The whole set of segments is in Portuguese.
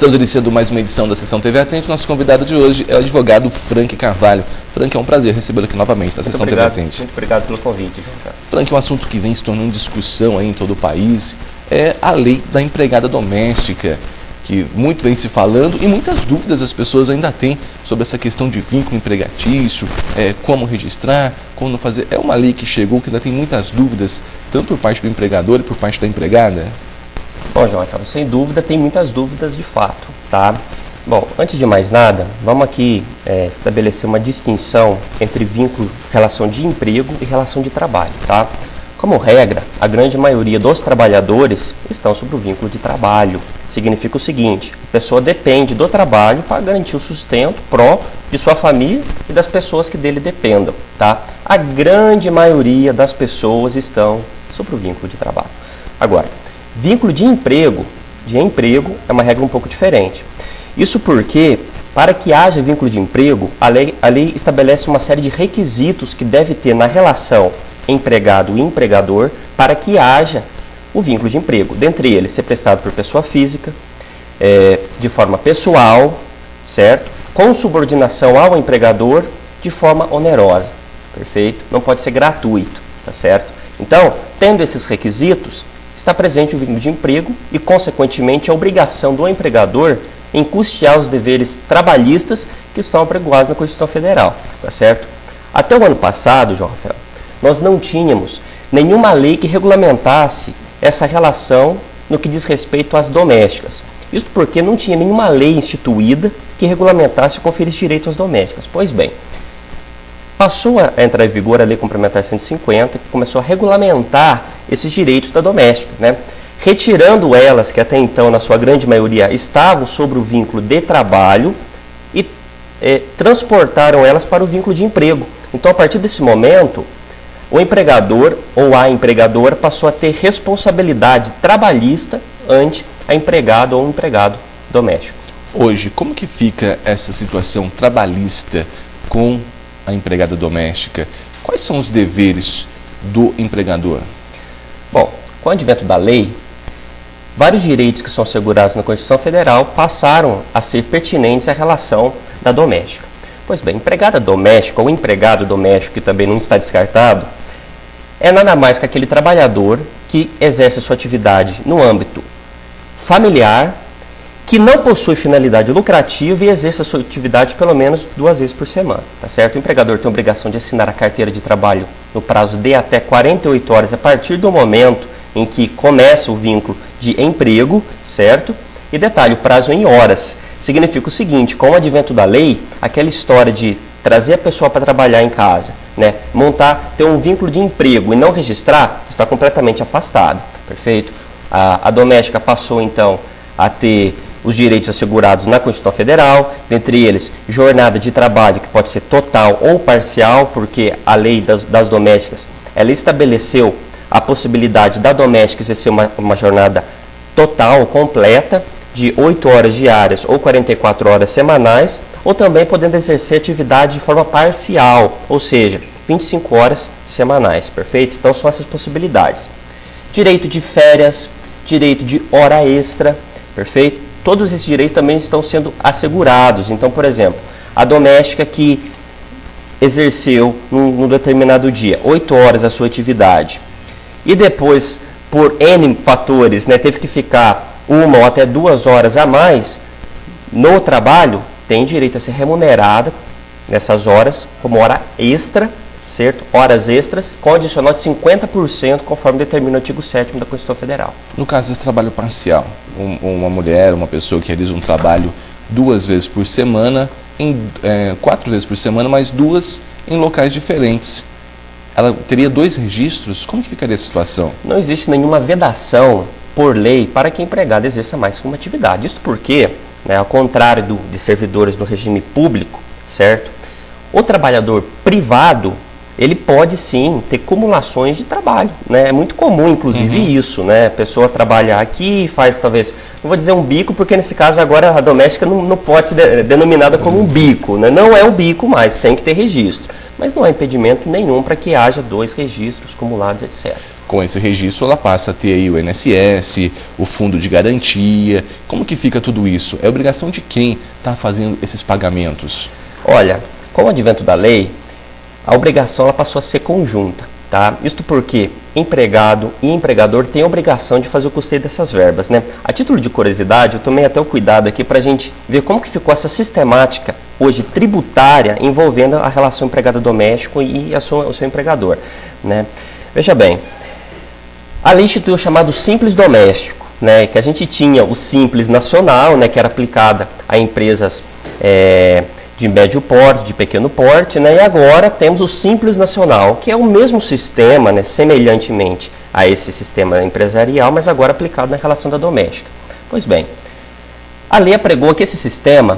Estamos iniciando mais uma edição da Sessão TV Atende. Nosso convidado de hoje é o advogado Frank Carvalho. Frank, é um prazer recebê-lo aqui novamente na Sessão TV Atende. Muito obrigado pelo convite, João. Frank, um assunto que vem se tornando discussão aí em todo o país é a lei da empregada doméstica, que muito vem se falando e muitas dúvidas as pessoas ainda têm sobre essa questão de vínculo empregatício, como registrar, como fazer. É uma lei que chegou que ainda tem muitas dúvidas, tanto por parte do empregador e por parte da empregada. Bom, João, então, sem dúvida, tem muitas dúvidas de fato, tá? Bom, antes de mais nada, vamos aqui estabelecer uma distinção entre vínculo, relação de emprego e relação de trabalho, tá? Como regra, a grande maioria dos trabalhadores estão sob o vínculo de trabalho. Significa o seguinte: a pessoa depende do trabalho para garantir o sustento próprio de sua família e das pessoas que dele dependam, tá? A grande maioria das pessoas estão sob o vínculo de trabalho. Agora, vínculo de emprego é uma regra um pouco diferente. Isso porque, para que haja vínculo de emprego, a lei estabelece uma série de requisitos que deve ter na relação empregado e empregador para que haja o vínculo de emprego. Dentre eles, ser prestado por pessoa física, de forma pessoal, certo? Com subordinação ao empregador, de forma onerosa, perfeito? Não pode ser gratuito, tá certo? Então, tendo esses requisitos, está presente o vínculo de emprego e, consequentemente, a obrigação do empregador em custear os deveres trabalhistas que estão apregoados na Constituição Federal, tá certo? Até o ano passado, João Rafael, nós não tínhamos nenhuma lei que regulamentasse essa relação no que diz respeito às domésticas. Isso porque não tinha nenhuma lei instituída que regulamentasse e conferisse direito às domésticas. Pois bem, passou a entrar em vigor a Lei Complementar 150, que começou a regulamentar esses direitos da doméstica, né? Retirando elas, que até então, na sua grande maioria, estavam sobre o vínculo de trabalho e transportaram elas para o vínculo de emprego. Então, a partir desse momento, o empregador ou a empregadora passou a ter responsabilidade trabalhista ante a empregada ou empregado doméstico. Hoje, como que fica essa situação trabalhista com a empregada doméstica? Quais são os deveres do empregador? Bom, com o advento da lei, vários direitos que são assegurados na Constituição Federal passaram a ser pertinentes à relação da doméstica. Pois bem, empregada doméstica ou empregado doméstico, que também não está descartado, é nada mais que aquele trabalhador que exerce a sua atividade no âmbito familiar, que não possui finalidade lucrativa e exerce a sua atividade pelo menos 2 vezes por semana, tá certo? O empregador tem a obrigação de assinar a carteira de trabalho no prazo de até 48 horas a partir do momento em que começa o vínculo de emprego, certo? E detalhe, o prazo em horas. Significa o seguinte: com o advento da lei, aquela história de trazer a pessoa para trabalhar em casa, né, ter um vínculo de emprego e não registrar, está completamente afastado, perfeito? A doméstica passou então a ter os direitos assegurados na Constituição Federal, dentre eles jornada de trabalho que pode ser total ou parcial, porque a lei das domésticas, ela estabeleceu a possibilidade da doméstica exercer uma jornada total, completa, de 8 horas diárias ou 44 horas semanais, ou também podendo exercer atividade de forma parcial, ou seja, 25 horas semanais, perfeito? Então são essas possibilidades. Direito de férias, direito de hora extra, perfeito? Todos esses direitos também estão sendo assegurados. Então, por exemplo, a doméstica que exerceu num determinado dia 8 horas a sua atividade e depois, por N fatores, né, teve que ficar 1 ou até 2 horas a mais no trabalho, tem direito a ser remunerada nessas horas como hora extra, certo? Horas extras, com adicional de 50%, conforme determina o artigo 7º da Constituição Federal. No caso desse trabalho parcial, uma mulher, uma pessoa que realiza um trabalho 2 vezes por semana, 4 vezes por semana, mas 2 em locais diferentes, ela teria 2 registros? Como que ficaria a situação? Não existe nenhuma vedação por lei para que a empregada exerça mais que uma atividade. Isso porque, né, ao contrário de servidores no regime público, certo? O trabalhador privado, ele pode sim ter cumulações de trabalho, né? É muito comum, inclusive, isso, né? A pessoa trabalhar aqui, faz talvez, não vou dizer um bico, porque nesse caso agora a doméstica não pode ser denominada como um bico, né? Não é um bico mais, tem que ter registro. Mas não há impedimento nenhum para que haja 2 registros cumulados, etc. Com esse registro, ela passa a ter aí o INSS, o fundo de garantia. Como que fica tudo isso? É obrigação de quem está fazendo esses pagamentos? Olha, com o advento da lei, a obrigação ela passou a ser conjunta, tá? Isto porque empregado e empregador têm a obrigação de fazer o custeio dessas verbas, né? A título de curiosidade, eu tomei até o cuidado aqui para a gente ver como que ficou essa sistemática hoje tributária envolvendo a relação empregado doméstico e o seu empregador, né? Veja bem, a lei instituiu o chamado Simples Doméstico, né? Que a gente tinha o Simples Nacional, né? Que era aplicada a empresas de médio porte, de pequeno porte, né? E agora temos o Simples Nacional, que é o mesmo sistema, né? Semelhantemente a esse sistema empresarial, mas agora aplicado na relação da doméstica. Pois bem, a lei apregou que esse sistema,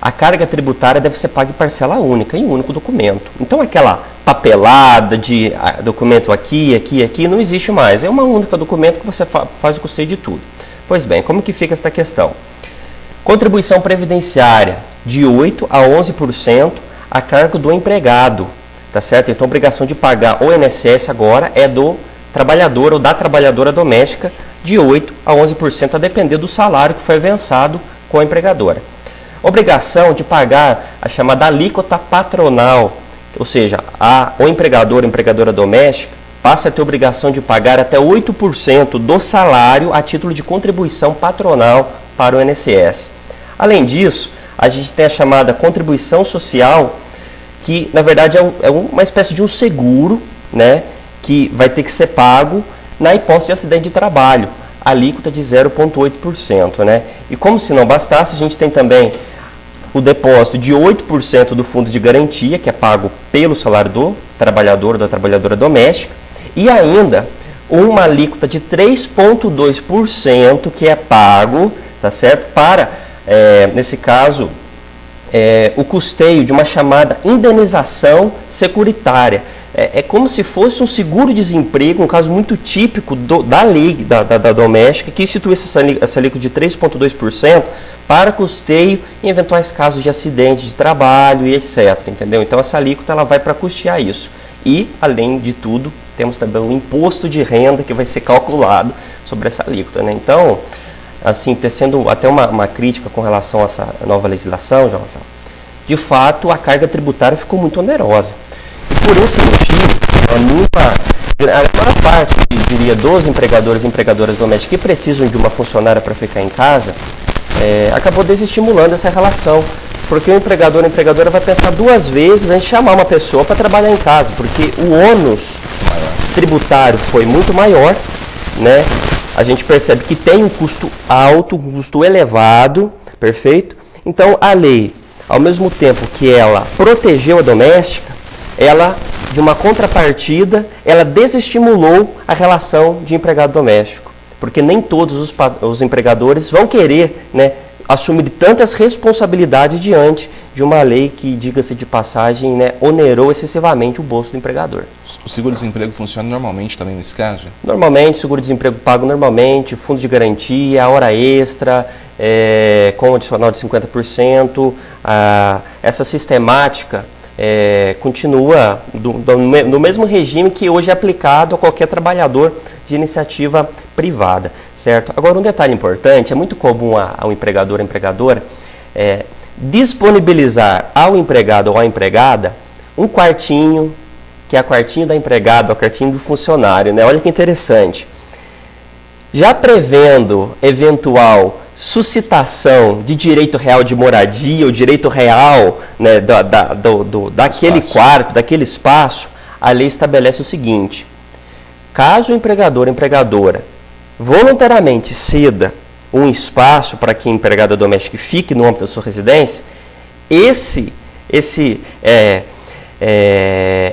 a carga tributária deve ser paga em parcela única, em um único documento. Então aquela papelada de documento aqui, não existe mais. É uma única documento que você faz o custeio de tudo. Pois bem, como que fica essa questão? Contribuição previdenciária de 8% a 11% a cargo do empregado, tá certo? Então a obrigação de pagar o INSS agora é do trabalhador ou da trabalhadora doméstica de 8% a 11% a depender do salário que foi avançado com a empregadora. Obrigação de pagar a chamada alíquota patronal, ou seja, o empregador ou empregadora doméstica passa a ter obrigação de pagar até 8% do salário a título de contribuição patronal para o INSS. Além disso, a gente tem a chamada contribuição social, que na verdade é uma espécie de um seguro, né, que vai ter que ser pago na hipótese de acidente de trabalho, alíquota de 0,8%. Né? E como se não bastasse, a gente tem também o depósito de 8% do fundo de garantia, que é pago pelo salário do trabalhador ou da trabalhadora doméstica, e ainda uma alíquota de 3,2% que é pago, tá certo, para, nesse caso, o custeio de uma chamada indenização securitária. É como se fosse um seguro-desemprego, um caso muito típico da lei da doméstica, que instituísse essa alíquota de 3,2% para custeio em eventuais casos de acidente de trabalho e etc. Entendeu? Então essa alíquota ela vai para custear isso. E, além de tudo, temos também o imposto de renda que vai ser calculado sobre essa alíquota. Né? Então, assim, tecendo até uma crítica com relação a essa nova legislação, João Rafael, de fato a carga tributária ficou muito onerosa. E por esse motivo, a maior parte, diria, dos empregadores e empregadoras domésticas que precisam de uma funcionária para ficar em casa, acabou desestimulando essa relação. Porque o empregador ou a empregadora vai pensar 2 vezes em chamar uma pessoa para trabalhar em casa, porque o ônus tributário foi muito maior, né? A gente percebe que tem um custo alto, um custo elevado, perfeito? Então a lei, ao mesmo tempo que ela protegeu a doméstica, ela, de uma contrapartida, ela desestimulou a relação de empregado doméstico, porque nem todos os empregadores vão querer, né, assumir tantas responsabilidades diante de uma lei que, diga-se de passagem, né, onerou excessivamente o bolso do empregador. O seguro-desemprego funciona normalmente também nesse caso? Normalmente, seguro-desemprego pago normalmente, fundo de garantia, hora extra, com adicional de 50%, essa sistemática continua no mesmo regime que hoje é aplicado a qualquer trabalhador de iniciativa privada, certo? Agora, um detalhe importante, é muito comum ao empregador ou empregadora disponibilizar ao empregado ou à empregada um quartinho, que é o quartinho da empregada, o quartinho do funcionário, né? Olha que interessante. Já prevendo eventual suscitação de direito real de moradia, o direito real, né, daquele quarto, daquele espaço, a lei estabelece o seguinte: caso o empregador ou empregadora voluntariamente ceda um espaço para que a empregada doméstica fique no âmbito da sua residência,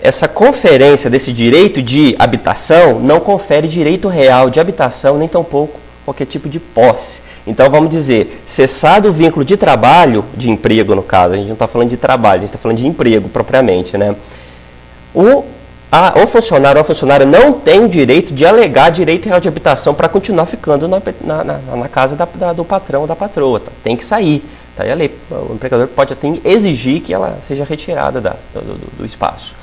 essa conferência desse direito de habitação não confere direito real de habitação, nem tampouco qualquer tipo de posse. Então, vamos dizer, cessado o vínculo de trabalho, de emprego no caso, a gente não está falando de trabalho, a gente está falando de emprego propriamente, né? O o funcionário ou a funcionária não tem o direito de alegar direito real de habitação para continuar ficando na casa do patrão ou da patroa. Tá? Tem que sair. Tá? E a lei, o empregador pode até exigir que ela seja retirada do espaço.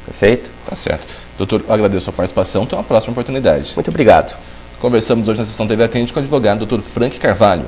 Perfeito? Tá certo. Doutor, agradeço a participação. Até uma próxima oportunidade. Muito obrigado. Conversamos hoje na sessão TV Atende com o advogado Dr. Frank Carvalho.